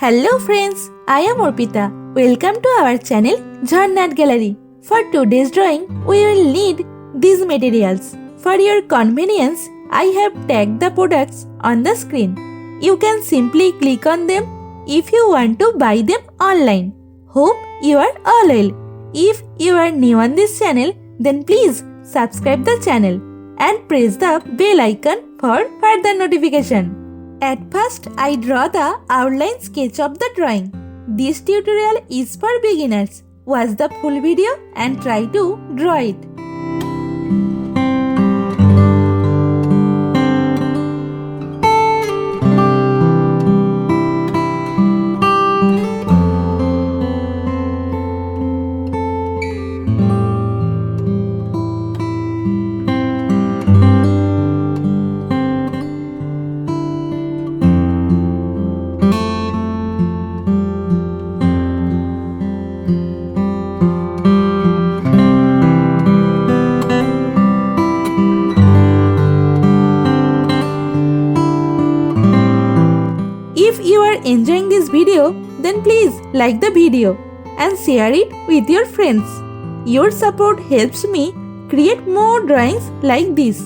Hello friends, I am Arpita. Welcome to our channel Jharna Gallery. For today's drawing, we will need these materials. For your convenience, I have tagged the products on the screen. You can simply click on them if you want to buy them online. Hope you are all well. If you are new on this channel, then please subscribe the channel and press the bell icon for further notification. At first, I draw the outline sketch of the drawing. This tutorial is for beginners. Watch the full video and try to draw it. If you are enjoying this video, then please like the video and share it with your friends. Your support helps me create more drawings like this.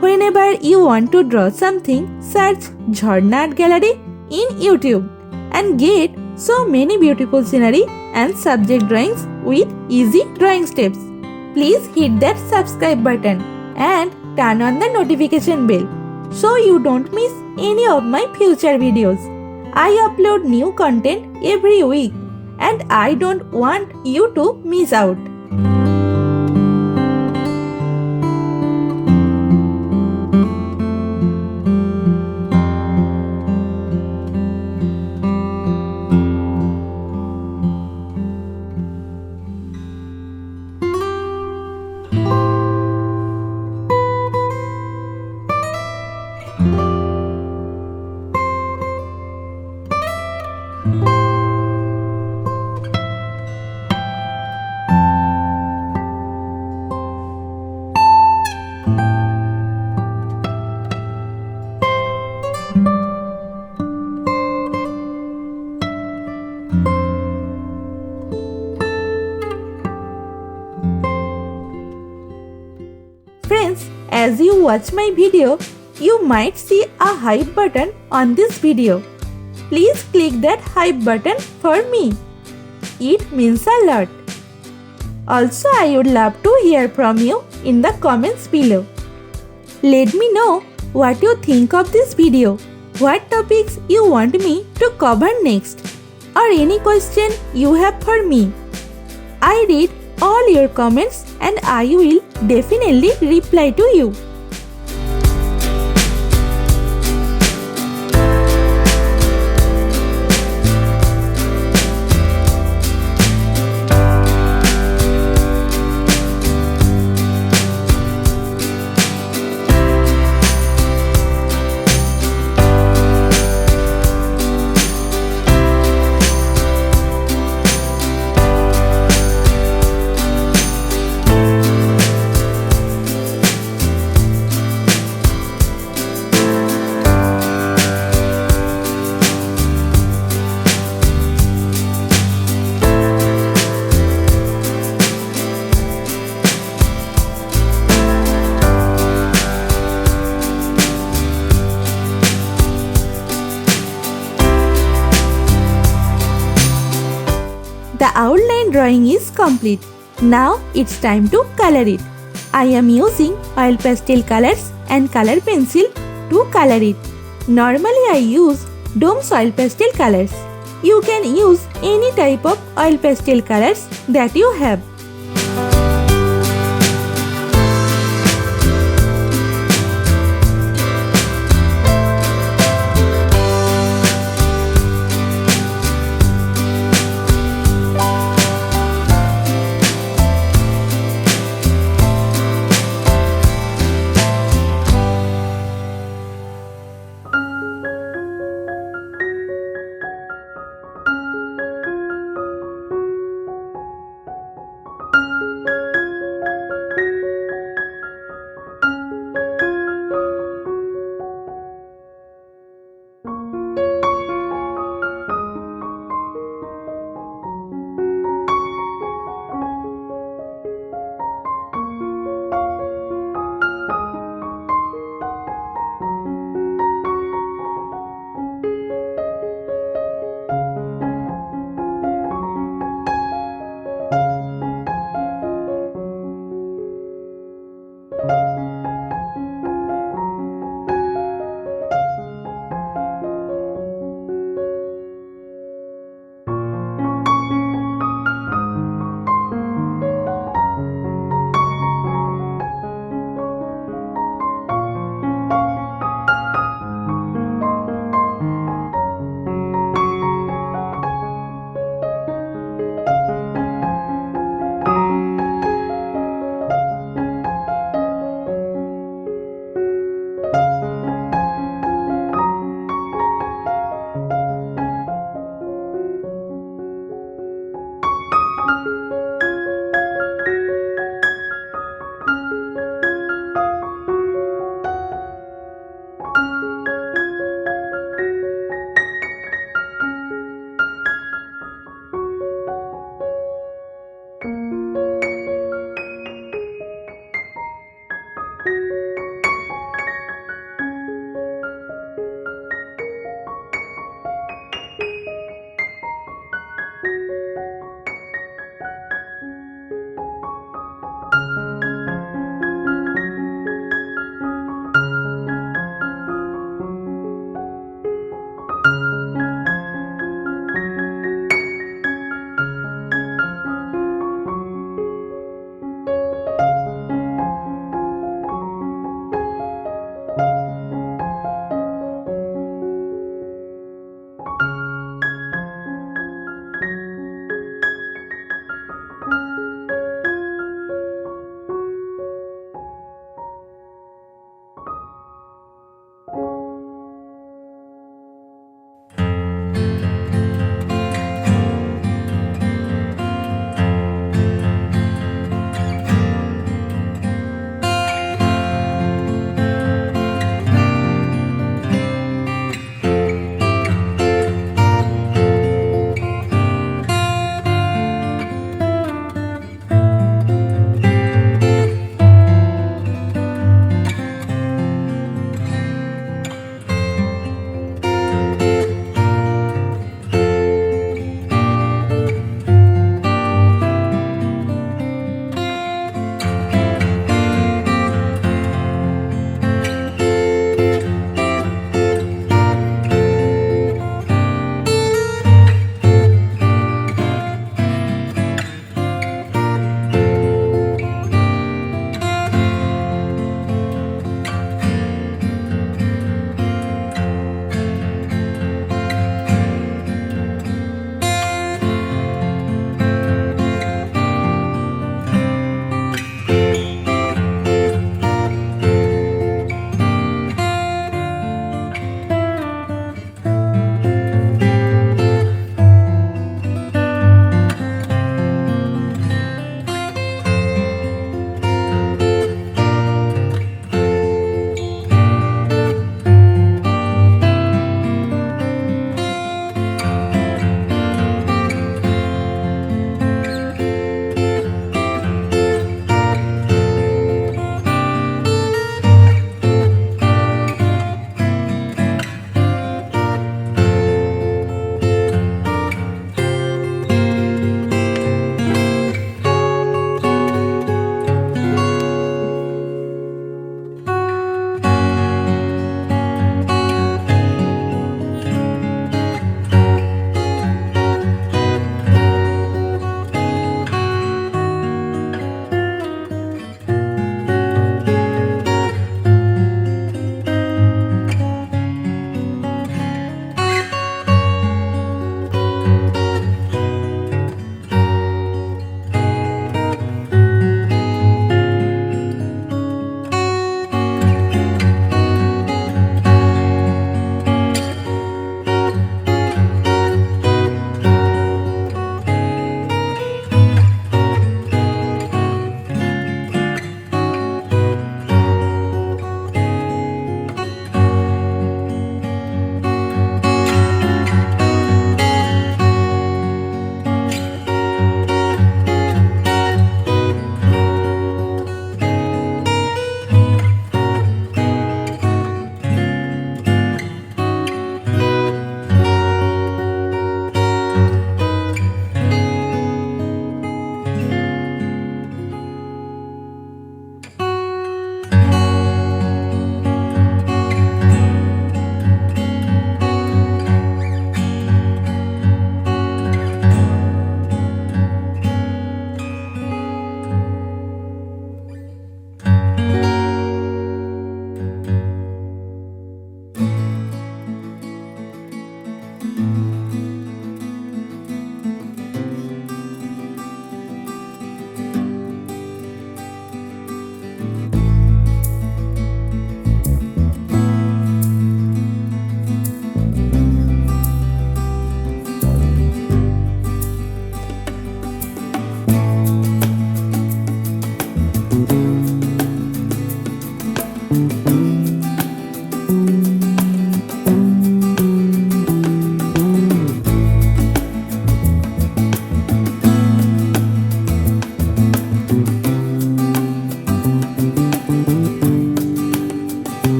Whenever you want to draw something, search Jharna Art Gallery in YouTube and get so many beautiful scenery and subject drawings with easy drawing steps. Please hit that subscribe button and turn on the notification bell so you don't miss any of my future videos. I upload new content every week and I don't want you to miss out. Friends, as you watch my video, you might see a hype button on this video. Please click that hype button for me. It means a lot. Also, I would love to hear from you in the comments below. Let me know what you think of this video, what topics you want me to cover next, or any question you have for me. I read all your comments and I will definitely reply to you. The outline drawing is complete. Now it's time to color it. I am using oil pastel colors and color pencil to color it. Normally I use Dome's oil pastel colors. You can use any type of oil pastel colors that you have.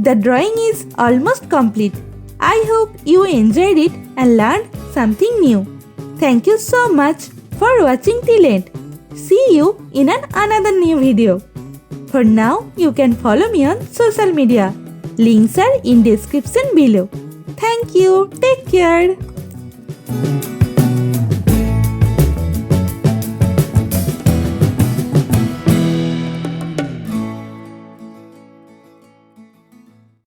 The drawing is almost complete. I hope you enjoyed it and learned something new. Thank you so much for watching till end. See you in another new video. For now, you can follow me on social media. Links are in description below. Thank you. Take care.